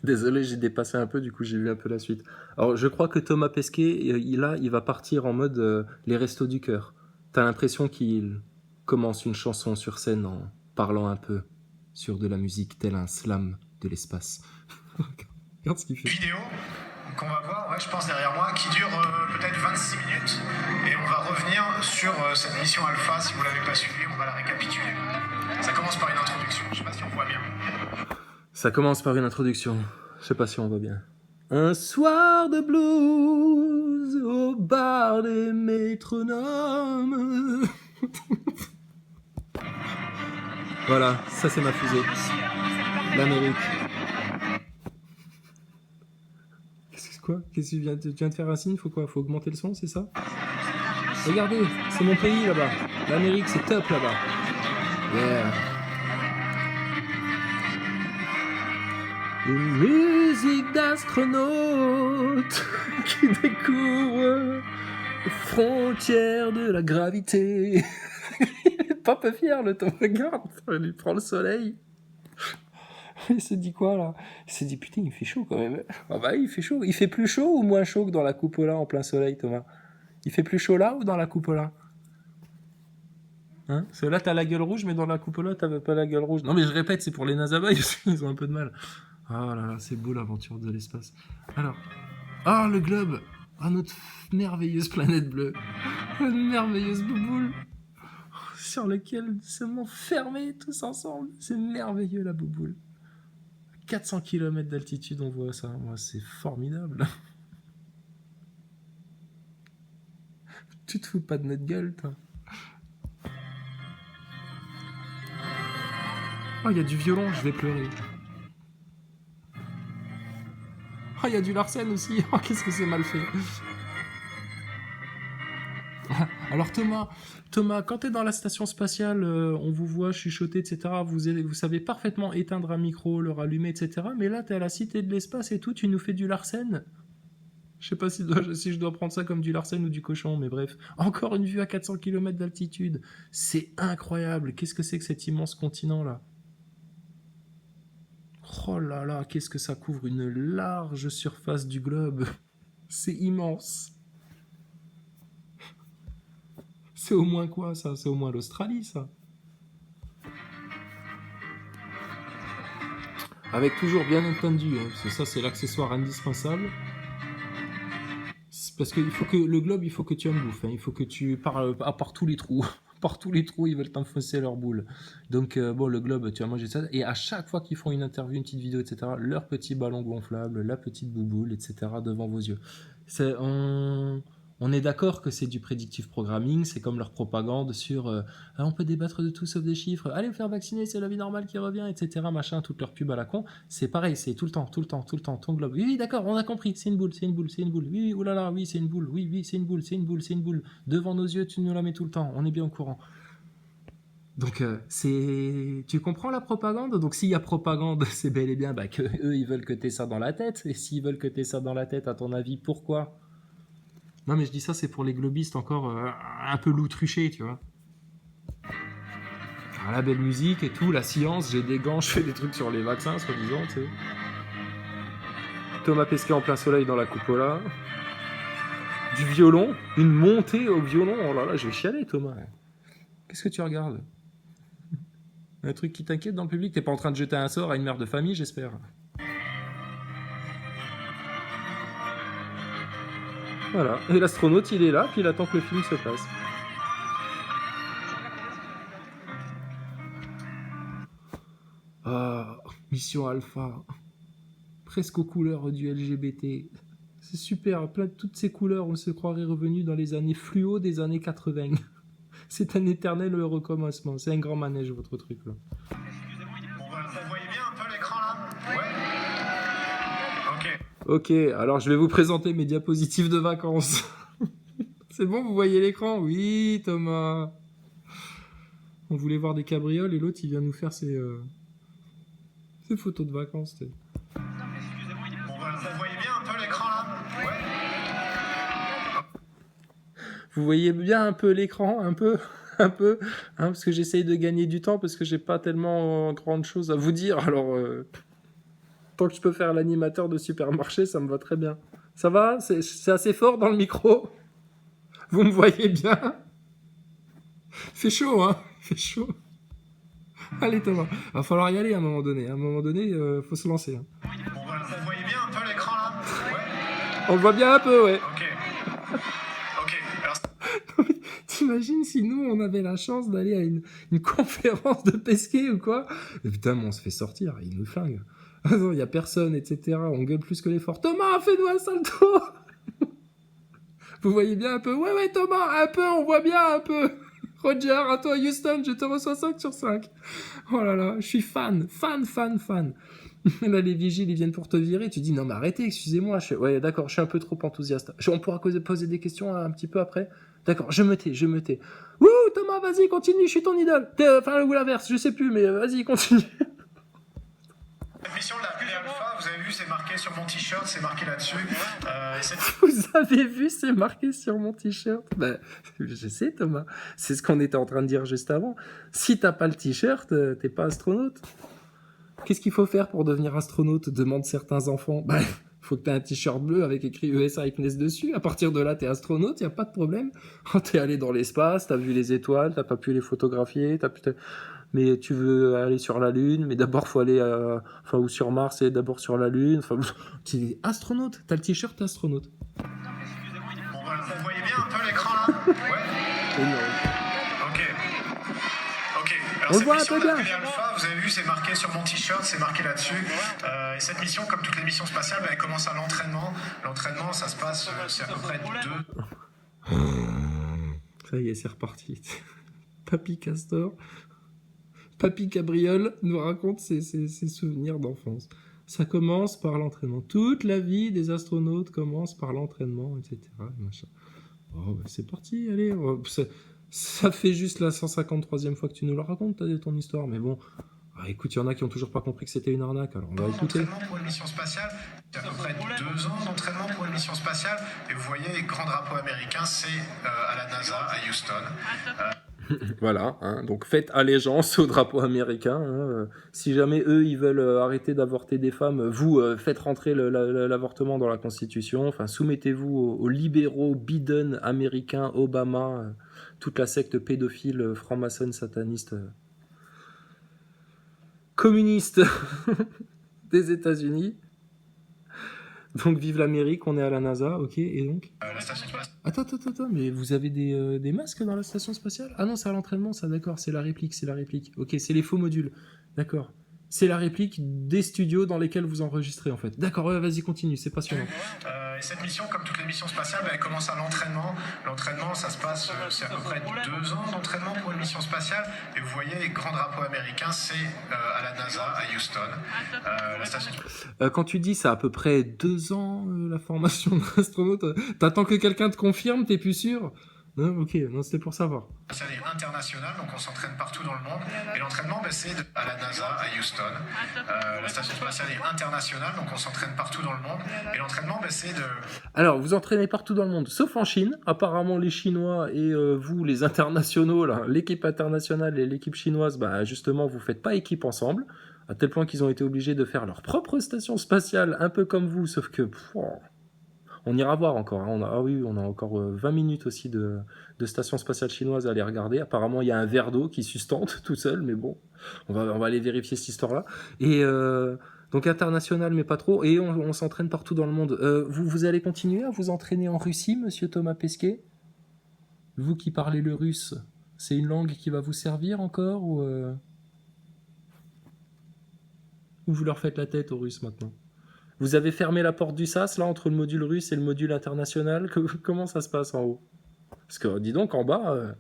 Désolé, j'ai dépassé un peu, du coup j'ai vu un peu la suite. Alors je crois que Thomas Pesquet, il va partir en mode les restos du cœur. T'as l'impression qu'il commence une chanson sur scène en parlant un peu sur de la musique tel un slam de l'espace. Regarde ce qu'il fait. Vidéo qu'on va voir, ouais, je pense derrière moi, qui dure peut-être 26 minutes. Et on va revenir sur cette mission Alpha. Si vous l'avez pas suivi, on va la récapituler. Ça commence par une introduction. Je sais pas si on voit bien. Ça commence par une introduction. Je sais pas si on va bien. Un soir de blues au bar des métronomes. Voilà, ça c'est ma fusée. L'Amérique. Qu'est-ce quoi? Qu'est-ce que tu viens de faire un signe? Faut quoi? Faut augmenter le son, c'est ça? Regardez, c'est mon pays là-bas. L'Amérique, c'est top là-bas. Yeah. Une musique d'astronaute qui découvre les frontières de la gravité. Il est pas peu fier le Tom, regarde, il lui prend le soleil. Il se dit quoi là? Il se dit putain, il fait chaud quand même. Ah bah il fait chaud. Il fait plus chaud ou moins chaud que dans la cupola en plein soleil, Thomas? Il fait plus chaud là ou dans la cupola? Hein? Parce que là t'as la gueule rouge, mais dans la cupola t'avais pas la gueule rouge. Non mais je répète, c'est pour les Nazaboys, ils ont un peu de mal. Ah là là, c'est beau l'aventure de l'espace. Alors, ah le globe, ah notre merveilleuse planète bleue, une merveilleuse bouboule sur laquelle nous sommes enfermés tous ensemble. C'est merveilleux la bouboule. 400 km d'altitude, on voit ça. Moi, c'est formidable. Tu te fous pas de notre gueule, toi. Oh, il y a du violon, je vais pleurer. Oh, il y a du Larsen aussi. Oh, qu'est-ce que c'est mal fait. Alors Thomas, quand t'es dans la station spatiale, on vous voit chuchoter, etc. Vous savez parfaitement éteindre un micro, le rallumer, etc. Mais là, t'es à la cité de l'espace et tout, tu nous fais du Larsen. Je sais pas si je dois prendre ça comme du Larsen ou du cochon, mais bref. Encore une vue à 400 km d'altitude. C'est incroyable. Qu'est-ce que c'est que cet immense continent-là? Oh là là, qu'est-ce que ça couvre une large surface du globe. C'est immense. C'est au moins quoi, ça? C'est au moins l'Australie, ça. Avec toujours bien entendu, hein, parce que ça c'est l'accessoire indispensable. C'est parce qu'il faut que le globe, il faut que tu en bouffes, hein, il faut que tu parles à part tous les trous. Par tous les trous, ils veulent t'enfoncer leur boule. Donc bon, le globe, tu vas manger ça. Et à chaque fois qu'ils font une interview, une petite vidéo, etc., leur petit ballon gonflable, la petite bouboule, etc., devant vos yeux. On est d'accord que c'est du predictive programming, c'est comme leur propagande sur ah, on peut débattre de tout sauf des chiffres, allez vous faire vacciner, c'est la vie normale qui revient, etc. Machin, toute leur pub à la con. C'est pareil, c'est tout le temps, ton globe. Oui, oui, d'accord, on a compris, c'est une boule, c'est une boule, c'est une boule. Oui, oui, oulala, oui, c'est une boule, oui, oui, c'est une boule, c'est une boule, c'est une boule. Devant nos yeux, tu nous la mets tout le temps, on est bien au courant. Donc tu comprends la propagande. Donc s'il y a propagande, c'est bel et bien que eux ils veulent que t'aies ça dans la tête. Et s'ils veulent que t'aies ça dans la tête, à ton avis, pourquoi? Non mais je dis ça, c'est pour les globistes encore un peu loutruchés, tu vois. Alors, la belle musique et tout, la science, j'ai des gants, je fais des trucs sur les vaccins, soi-disant, tu sais. Thomas Pesquet en plein soleil dans la cupola. Du violon, une montée au violon. Oh là là, je vais chialer, Thomas. Qu'est-ce que tu regardes? Un truc qui t'inquiète dans le public? T'es pas en train de jeter un sort à une mère de famille, j'espère. Voilà. Et l'astronaute, il est là, puis il attend que le film se passe. Ah, Mission Alpha. Presque aux couleurs du LGBT. C'est super, plein de toutes ces couleurs, on se croirait revenu dans les années fluo des années 80. C'est un éternel recommencement. C'est un grand manège, votre truc, là. Vous voyez bien un peu l'écran là? Ouais. Ok, alors je vais vous présenter mes diapositives de vacances. C'est bon, vous voyez l'écran? Oui, Thomas. On voulait voir des cabrioles et l'autre, il vient nous faire ses photos de vacances. T'sais. Vous voyez bien un peu l'écran là? Ouais. Vous voyez bien un peu l'écran, un peu, hein, parce que j'essaye de gagner du temps, parce que j'ai pas tellement grande chose à vous dire, alors... Tant que je peux faire l'animateur de supermarché, ça me va très bien. Ça va? C'est assez fort dans le micro? Vous me voyez bien? Fait chaud, hein? Fait chaud. Allez, Thomas. Va falloir y aller à un moment donné. À un moment donné, faut se lancer. Hein. Bon, voilà, vous voyez bien un peu l'écran là? Ouais. On le voit bien un peu, ouais. Ok. Alors, T'imagines si nous, on avait la chance d'aller à une conférence de Pesquet ou quoi? Et putain, mais on se fait sortir, il nous flingue. Ah non, il y a personne, etc. On gueule plus que les forts. Thomas, fais-nous un salto! Vous voyez bien un peu? Ouais, Thomas, un peu, on voit bien un peu. Roger, à toi, Houston, je te reçois 5 sur 5. Oh là là, je suis fan. Là, les vigiles, ils viennent pour te virer. Tu dis, non, mais arrêtez, excusez-moi. Ouais, d'accord, je suis un peu trop enthousiaste. On pourra poser des questions un petit peu après? D'accord, je me tais. Wouh, Thomas, vas-y, continue, je suis ton idole. Enfin, ou l'inverse, je sais plus, mais vas-y, continue. cette mission de la Alpha, vous avez vu, c'est marqué sur mon t-shirt, c'est marqué là-dessus. Vous avez vu, c'est marqué sur mon t-shirt. Ben, je sais, Thomas. C'est ce qu'on était en train de dire juste avant. Si t'as pas le t-shirt, t'es pas astronaute. Qu'est-ce qu'il faut faire pour devenir astronaute? Demandent certains enfants. Ben, faut que t'aies un t-shirt bleu avec écrit ESA Iknes dessus. À partir de là, t'es astronaute, y a pas de problème. Quand t'es allé dans l'espace, t'as vu les étoiles, t'as pas pu les photographier, mais tu veux aller sur la Lune, mais d'abord faut aller ou sur Mars et d'abord sur la Lune. Enfin, tu es astronaute, t'as le t-shirt astronaute. Bon, voilà, vous voyez bien un peu l'écran là? Ouais. Ok. Alors, On le voit un peu bien. Alpha, vous avez vu, c'est marqué sur mon t-shirt, c'est marqué là-dessus. Et cette mission, comme toutes les missions spatiales, elle commence à l'entraînement. L'entraînement, ça se passe, c'est à peu près 2. Ça y est, c'est reparti. Papy Castor. Papy Cabriole nous raconte ses souvenirs d'enfance. Ça commence par l'entraînement. Toute la vie des astronautes commence par l'entraînement, etc. Machin. Oh, bah c'est parti, allez. Ça fait juste la 153e fois que tu nous la racontes, ton histoire. Mais bon, écoute, il y en a qui ont toujours pas compris que c'était une arnaque, alors on va écouter. L'entraînement pour une mission spatiale, c'est à peu près 2 ans d'entraînement pour une mission spatiale. Et vous voyez, les grands drapeaux américains, c'est à la NASA, à Houston. Voilà, hein, donc faites allégeance au drapeau américain. Hein, si jamais eux, ils veulent arrêter d'avorter des femmes, vous faites rentrer l'avortement dans la Constitution. Enfin, soumettez-vous aux libéraux Biden américains, Obama, toute la secte pédophile, franc-maçonne, sataniste, communiste des États-Unis. Donc vive l'Amérique, on est à la NASA, ok, et donc La station spatiale. Attends, mais vous avez des masques dans la station spatiale? Ah non, c'est à l'entraînement, ça, d'accord, c'est la réplique. Ok, c'est les faux modules, d'accord. C'est la réplique des studios dans lesquels vous enregistrez, en fait. D'accord, ouais, vas-y, continue, c'est passionnant. Et cette mission, comme toutes les missions spatiales, elle commence à l'entraînement. L'entraînement, ça se passe, c'est à peu près 2 ans d'entraînement pour une mission spatiale. Et vous voyez, les grands drapeaux américains, c'est à la NASA, à Houston. La station quand tu dis ça à peu près 2 ans, la formation d'astronaute, t'attends que quelqu'un te confirme, t'es plus sûr? Non, ok, non, c'était pour savoir. spatiale est internationale, donc on s'entraîne partout dans le monde. Et l'entraînement, c'est à la NASA, à Houston. La station spatiale est internationale, donc on s'entraîne partout dans le monde. Et l'entraînement, c'est de... Alors, vous entraînez partout dans le monde, sauf en Chine. Apparemment, les Chinois et vous, les internationaux, là, l'équipe internationale et l'équipe chinoise, bah, justement, vous faites pas équipe ensemble, à tel point qu'ils ont été obligés de faire leur propre station spatiale, un peu comme vous, sauf que... on ira voir encore. Hein. On a encore 20 minutes aussi de station spatiale chinoise à aller regarder. Apparemment, il y a un verre d'eau qui sustente tout seul, mais bon, on va aller vérifier cette histoire-là. Et donc international, mais pas trop. Et on s'entraîne partout dans le monde. Vous allez continuer à vous entraîner en Russie, monsieur Thomas Pesquet? Vous qui parlez le russe, c'est une langue qui va vous servir encore ou vous leur faites la tête aux Russes maintenant? Vous avez fermé la porte du sas, là, entre le module russe et le module international? Comment ça se passe en haut? Parce que, dis donc, en bas,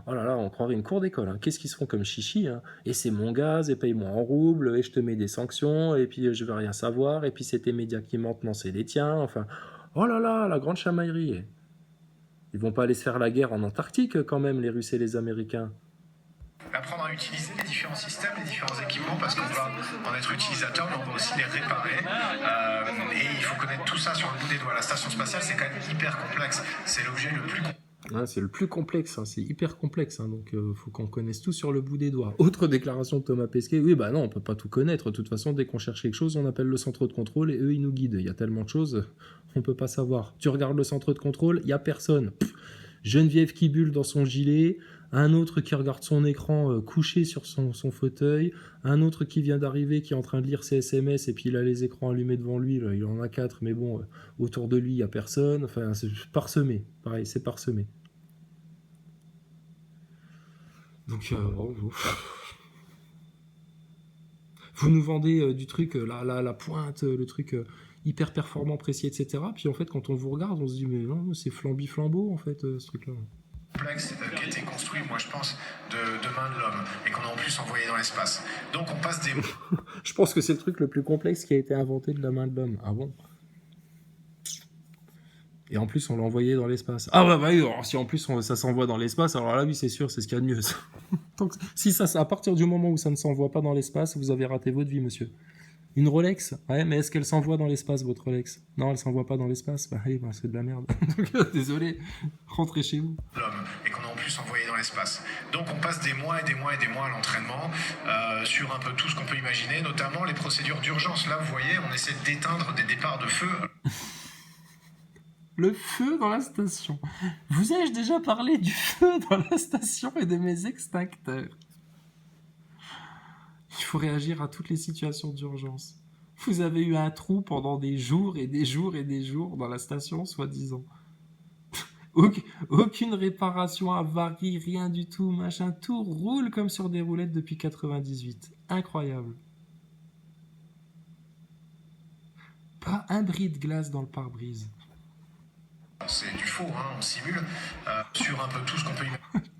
oh là là, on croirait une cour d'école. Hein. Qu'est-ce qu'ils se font comme chichi, hein? Et c'est mon gaz, et paye-moi en roubles, et je te mets des sanctions, et puis je veux rien savoir, et puis c'est tes médias qui mentent, non, c'est les tiens. Enfin, oh là là, la grande chamaillerie. Ils vont pas aller se faire la guerre en Antarctique, quand même, les Russes et les Américains. Apprendre à utiliser les différents systèmes, les différents équipements, parce qu'on va en être utilisateur, mais on va aussi les réparer. Et il faut connaître tout ça sur le bout des doigts. La station spatiale, c'est quand même hyper complexe. C'est l'objet le plus... Hein, c'est le plus complexe, hein, c'est hyper complexe, hein, donc faut qu'on connaisse tout sur le bout des doigts. Autre déclaration de Thomas Pesquet, oui bah non, on peut pas tout connaître, de toute façon dès qu'on cherche quelque chose, on appelle le centre de contrôle et eux ils nous guident, il y a tellement de choses, on peut pas savoir. Tu regardes le centre de contrôle, il y a personne. Geneviève qui bulle dans son gilet, un autre qui regarde son écran couché sur son fauteuil, un autre qui vient d'arriver qui est en train de lire ses SMS et puis il a les écrans allumés devant lui, là, il en a 4 mais bon, autour de lui il y a personne, enfin c'est parsemé, pareil, c'est parsemé. Donc vous nous vendez du truc, la pointe, le truc hyper performant, précis, etc. Puis en fait quand on vous regarde on se dit mais non, c'est flambi-flambeau en fait ce truc-là. Complexe qui a été construit, moi je pense, de main de l'homme et qu'on a en plus envoyé dans l'espace. Donc on passe des... Je pense que c'est le truc le plus complexe qui a été inventé de la main de l'homme. Ah bon? Et en plus on l'a envoyé dans l'espace. Ah bah oui, alors, si en plus ça s'envoie dans l'espace, alors là oui c'est sûr, c'est ce qu'il y a de mieux. Donc, si ça, à partir du moment où ça ne s'envoie pas dans l'espace, vous avez raté votre vie, monsieur. Une Rolex? Ouais, mais est-ce qu'elle s'envoie dans l'espace, votre Rolex? Non, elle s'envoie pas dans l'espace. Bah oui, bah, c'est de la merde. Donc, désolé, rentrez chez vous. L'homme et qu'on a en plus envoyé dans l'espace. Donc on passe des mois et des mois et des mois à l'entraînement sur un peu tout ce qu'on peut imaginer, notamment les procédures d'urgence. Là, vous voyez, on essaie d'éteindre des départs de feu. Le feu dans la station. Vous ai-je déjà parlé du feu dans la station et de mes extincteurs? Il faut réagir à toutes les situations d'urgence. Vous avez eu un trou pendant des jours et des jours et des jours dans la station, soi-disant. Aucune réparation, avarie, rien du tout, machin. Tout roule comme sur des roulettes depuis 98. Incroyable. Pas un bris de glace dans le pare-brise. C'est du faux, hein, on simule sur un peu tout ce qu'on peut imaginer.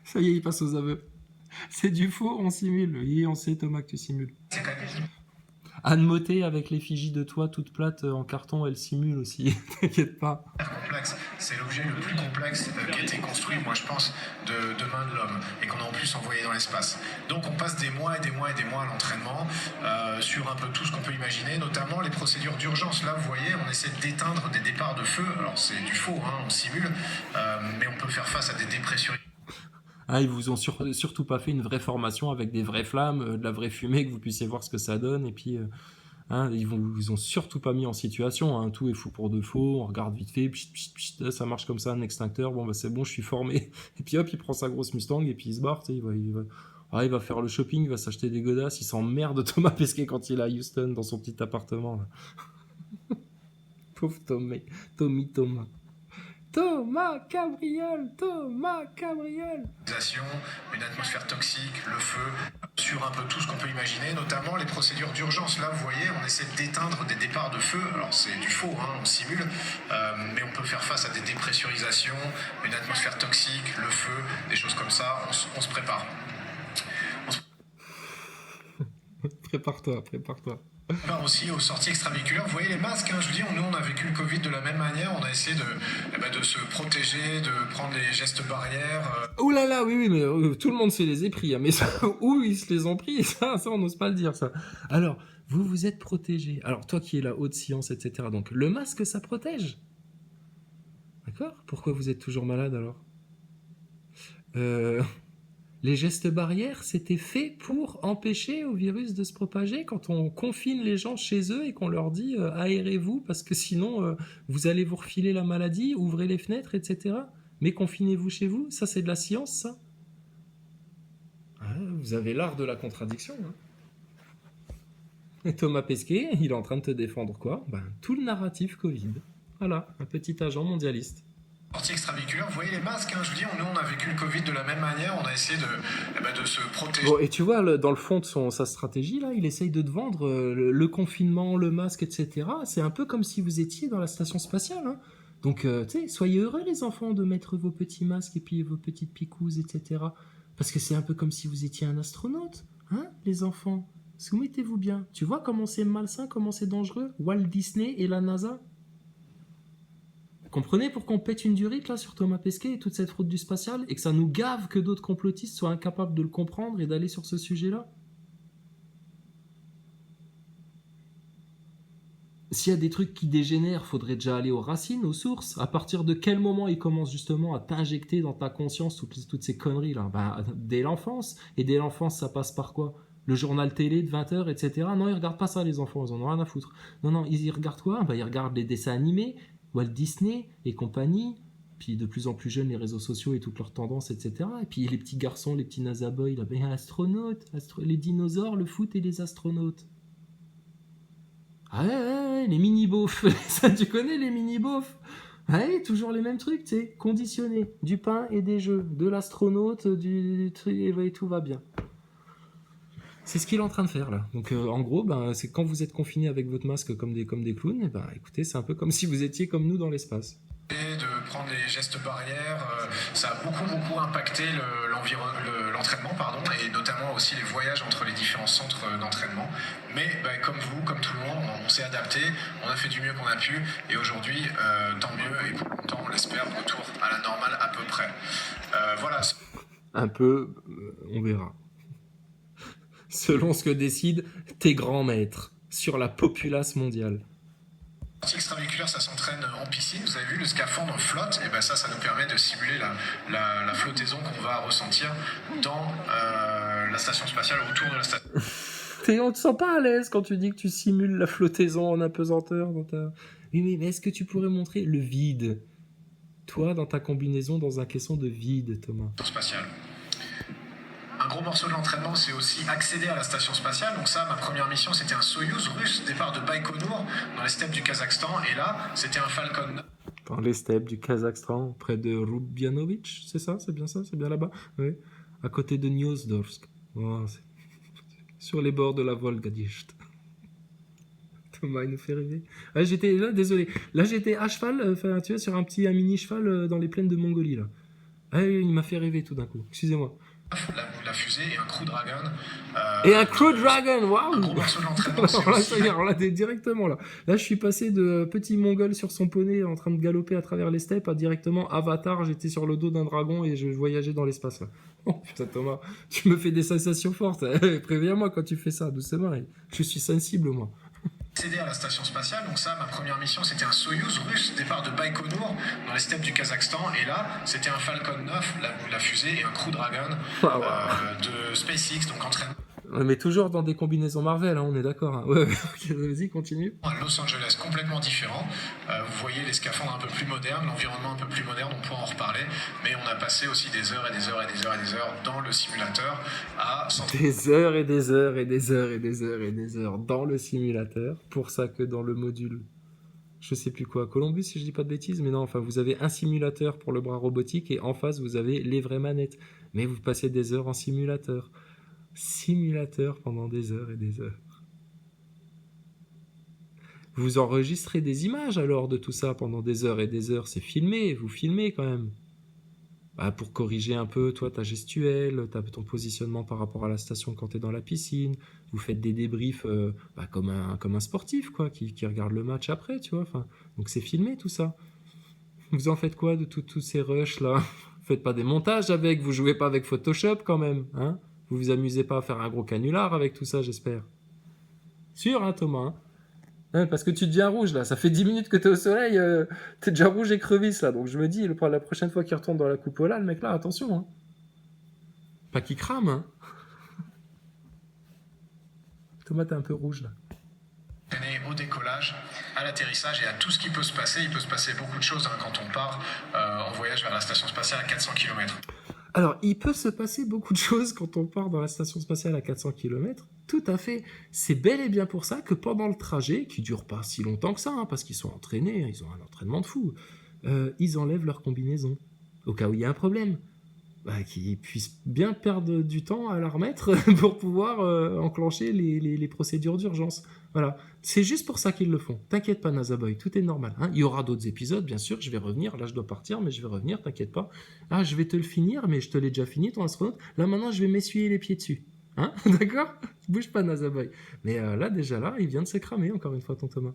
Ça y est, il passe aux aveux. C'est du faux, on simule. Oui, on sait, Thomas, que tu simules. C'est quand même Anne Motet, avec l'effigie de toi toute plate en carton, elle simule aussi. T'inquiète pas. complexe. C'est l'objet le plus complexe qui a été construit, moi je pense, de main de l'homme et qu'on a en plus envoyé dans l'espace. Donc on passe des mois et des mois et des mois à l'entraînement sur un peu tout ce qu'on peut imaginer, notamment les procédures d'urgence. Là, vous voyez, on essaie d'éteindre des départs de feu. Alors c'est du faux, hein, on simule, mais on peut faire face à des dépressurisations. Ah, ils vous ont surtout pas fait une vraie formation avec des vraies flammes, de la vraie fumée, que vous puissiez voir ce que ça donne. Et puis, ils vous ont surtout pas mis en situation. Hein, tout est fou pour de faux. On regarde vite fait, pchit, pchit, pchit, ça marche comme ça, un extincteur. Bon, bah c'est bon, je suis formé. Et puis hop, il prend sa grosse Mustang et puis il se barre. Il va faire le shopping, il va s'acheter des godasses. Il s'emmerde Thomas Pesquet quand il est à Houston dans son petit appartement. Là. Pauvre Thomas. Thomas Cabriole, Une atmosphère toxique, le feu, sur un peu tout ce qu'on peut imaginer, notamment les procédures d'urgence. Là, vous voyez, on essaie d'éteindre des départs de feu. Alors c'est du faux, hein, on simule, mais on peut faire face à des dépressurisations, une atmosphère toxique, le feu, des choses comme ça. On se prépare. Prépare-toi. On part aussi aux sorties extravéhiculaires. Vous voyez les masques, hein, je vous dis, nous on a vécu le Covid de la même manière. On a essayé de se protéger, de prendre les gestes barrières. Oh là là, oui, mais tout le monde se les est pris. Hein, mais ça, où ils se les ont pris, ça on n'ose pas le dire, ça. Alors, vous êtes protégé. Alors, toi qui es la haute science, etc. Donc, le masque, ça protège. D'accord? Pourquoi vous êtes toujours malade, alors? Les gestes barrières, c'était fait pour empêcher au virus de se propager quand on confine les gens chez eux et qu'on leur dit aérez-vous parce que sinon vous allez vous refiler la maladie, ouvrez les fenêtres, etc. Mais confinez-vous chez vous, ça c'est de la science, ça. Ah, vous avez l'art de la contradiction. Hein. Et Thomas Pesquet, il est en train de te défendre quoi? Tout le narratif Covid. Voilà, un petit agent mondialiste. Sortie extravéhiculaire, vous voyez les masques, hein, je vous dis, nous on a vécu le Covid de la même manière, on a essayé de se protéger. Bon, et tu vois, dans le fond de sa stratégie, là, il essaye de te vendre le confinement, le masque, etc. C'est un peu comme si vous étiez dans la station spatiale. Hein. Donc, tu sais, soyez heureux les enfants de mettre vos petits masques et puis vos petites picouses, etc. Parce que c'est un peu comme si vous étiez un astronaute, hein, les enfants. Soumettez-vous bien. Tu vois comment c'est malsain, comment c'est dangereux? Walt Disney et la NASA. Comprenez pour qu'on pète une durite là sur Thomas Pesquet et toute cette fraude du spatial et que ça nous gave que d'autres complotistes soient incapables de le comprendre et d'aller sur ce sujet-là? S'il y a des trucs qui dégénèrent, faudrait déjà aller aux racines, aux sources. À partir de quel moment ils commencent justement à t'injecter dans ta conscience toutes ces conneries là? Dès l'enfance. Et dès l'enfance, ça passe par quoi? Le journal télé de 20h, etc. Non, ils regardent pas ça, les enfants, ils en ont rien à foutre. Non, non, ils y regardent quoi? Ils regardent les dessins animés, Walt Disney et compagnie. Puis de plus en plus jeunes, les réseaux sociaux et toutes leurs tendances, etc. Et puis les petits garçons, les petits nazaboys, là, astronautes, les dinosaures, le foot et les astronautes. Ah ouais, les mini-beaufs. Ça, tu connais les mini-beaufs? Ouais, toujours les mêmes trucs, tu sais, conditionnés. Du pain et des jeux. De l'astronaute, du truc, et tout va bien. C'est ce qu'il est en train de faire là. Donc en gros, c'est quand vous êtes confiné avec votre masque comme des clowns, et écoutez, c'est un peu comme si vous étiez comme nous dans l'espace. De prendre les gestes barrières, ça a beaucoup impacté l'entraînement, et notamment aussi les voyages entre les différents centres d'entraînement. Mais comme vous, comme tout le monde, on s'est adapté, on a fait du mieux qu'on a pu, et aujourd'hui, tant mieux, et pour longtemps, on l'espère, retour à la normale à peu près. Voilà. Un peu, on verra. Selon ce que décident tes grands maîtres sur la populace mondiale. Extravéhiculaire, ça s'entraîne en piscine. Vous avez vu, le scaphandre flotte, et ça nous permet de simuler la flottaison qu'on va ressentir dans la station spatiale, autour de la station. On te sent pas à l'aise quand tu dis que tu simules la flottaison en apesanteur dans ta... Oui, mais est-ce que tu pourrais montrer le vide? Toi, dans ta combinaison, dans un caisson de vide, Thomas. Spatiale. Un gros morceau de l'entraînement, c'est aussi accéder à la station spatiale. Donc ça, ma première mission, c'était un Soyouz russe, départ de Baïkonour, dans les steppes du Kazakhstan. Et là, c'était un Falcon 9. Dans les steppes du Kazakhstan, près de Rubianovic, c'est ça? C'est bien ça? C'est bien là-bas? Oui. À côté de Gnozdorsk. Oh, sur les bords de la Volga-Disht. Thomas, il nous fait rêver. Ah, j'étais là, désolé. Là, j'étais à cheval, tu vois, sur un mini cheval dans les plaines de Mongolie, là. Ah, il m'a fait rêver tout d'un coup. Excusez-moi. La fusée et un Crew Dragon. Et un Crew Dragon, waouh! Un gros morceau de l'entraînement, c'est aussi... Alors là, directement là. Là, je suis passé de petit mongol sur son poney en train de galoper à travers les steppes à directement Avatar. J'étais sur le dos d'un dragon et je voyageais dans l'espace là. Oh putain, Thomas, tu me fais des sensations fortes. Préviens-moi quand tu fais ça, doucement. Je suis sensible, moi. Accéder à la station spatiale, donc ça, ma première mission, c'était un Soyouz russe, départ de Baïkonour, dans les steppes du Kazakhstan, et là, c'était un Falcon 9, la fusée, et un Crew Dragon de SpaceX, donc entraînement. Mais toujours dans des combinaisons Marvel, hein, on est d'accord. Hein. Ouais, okay, vas-y, continue. À Los Angeles, complètement différent. Vous voyez les scaphandres un peu plus modernes, l'environnement un peu plus moderne, on pourra en reparler. Mais on a passé aussi des heures et des heures et des heures et des heures dans le simulateur à... Des heures et des heures et des heures et des heures et des heures dans le simulateur. Pour ça que dans le module, je sais plus quoi, Columbus si je dis pas de bêtises, mais non, enfin vous avez un simulateur pour le bras robotique et en face vous avez les vraies manettes. Mais vous passez des heures en simulateur. Simulateur pendant des heures et des heures. Vous enregistrez des images alors de tout ça pendant des heures et des heures, c'est filmé, vous filmez quand même. Pour corriger un peu, toi, ta gestuelle, ton positionnement par rapport à la station quand tu es dans la piscine, vous faites des débriefs comme un sportif quoi, qui regarde le match après, tu vois. Enfin, donc c'est filmé tout ça. Vous en faites quoi de tous ces rushs là? Vous faites pas des montages avec, vous jouez pas avec Photoshop quand même, hein? Vous vous amusez pas à faire un gros canular avec tout ça, j'espère. Sûr, hein, Thomas? Ouais, parce que tu deviens rouge, là. Ça fait 10 minutes que t'es au soleil, t'es déjà rouge et crevisse, là. Donc je me dis, la prochaine fois qu'il retourne dans la coupola, le mec là, attention, hein. Pas qu'il crame, hein. Thomas, t'es un peu rouge, là. Au décollage, à l'atterrissage et à tout ce qui peut se passer. Il peut se passer beaucoup de choses quand on part en voyage vers la station spatiale à 400 km. Alors, il peut se passer beaucoup de choses quand on part dans la station spatiale à 400 km. Tout à fait. C'est bel et bien pour ça que pendant le trajet, qui dure pas si longtemps que ça, hein, parce qu'ils sont entraînés, ils ont un entraînement de fou, ils enlèvent leur combinaison, au cas où il y a un problème. Qu'ils puissent bien perdre du temps à la remettre pour pouvoir enclencher les procédures d'urgence. Voilà. C'est juste pour ça qu'ils le font. T'inquiète pas, Nazaboy, tout est normal. Hein. Il y aura d'autres épisodes, bien sûr, je vais revenir. Là, je dois partir, mais je vais revenir, t'inquiète pas. Ah, je vais te le finir, mais je te l'ai déjà fini, ton astronaute. Là, maintenant, je vais m'essuyer les pieds dessus. Hein? D'accord? Bouge pas, Nazaboy. Mais là, déjà là, il vient de se cramer, encore une fois, ton Thomas.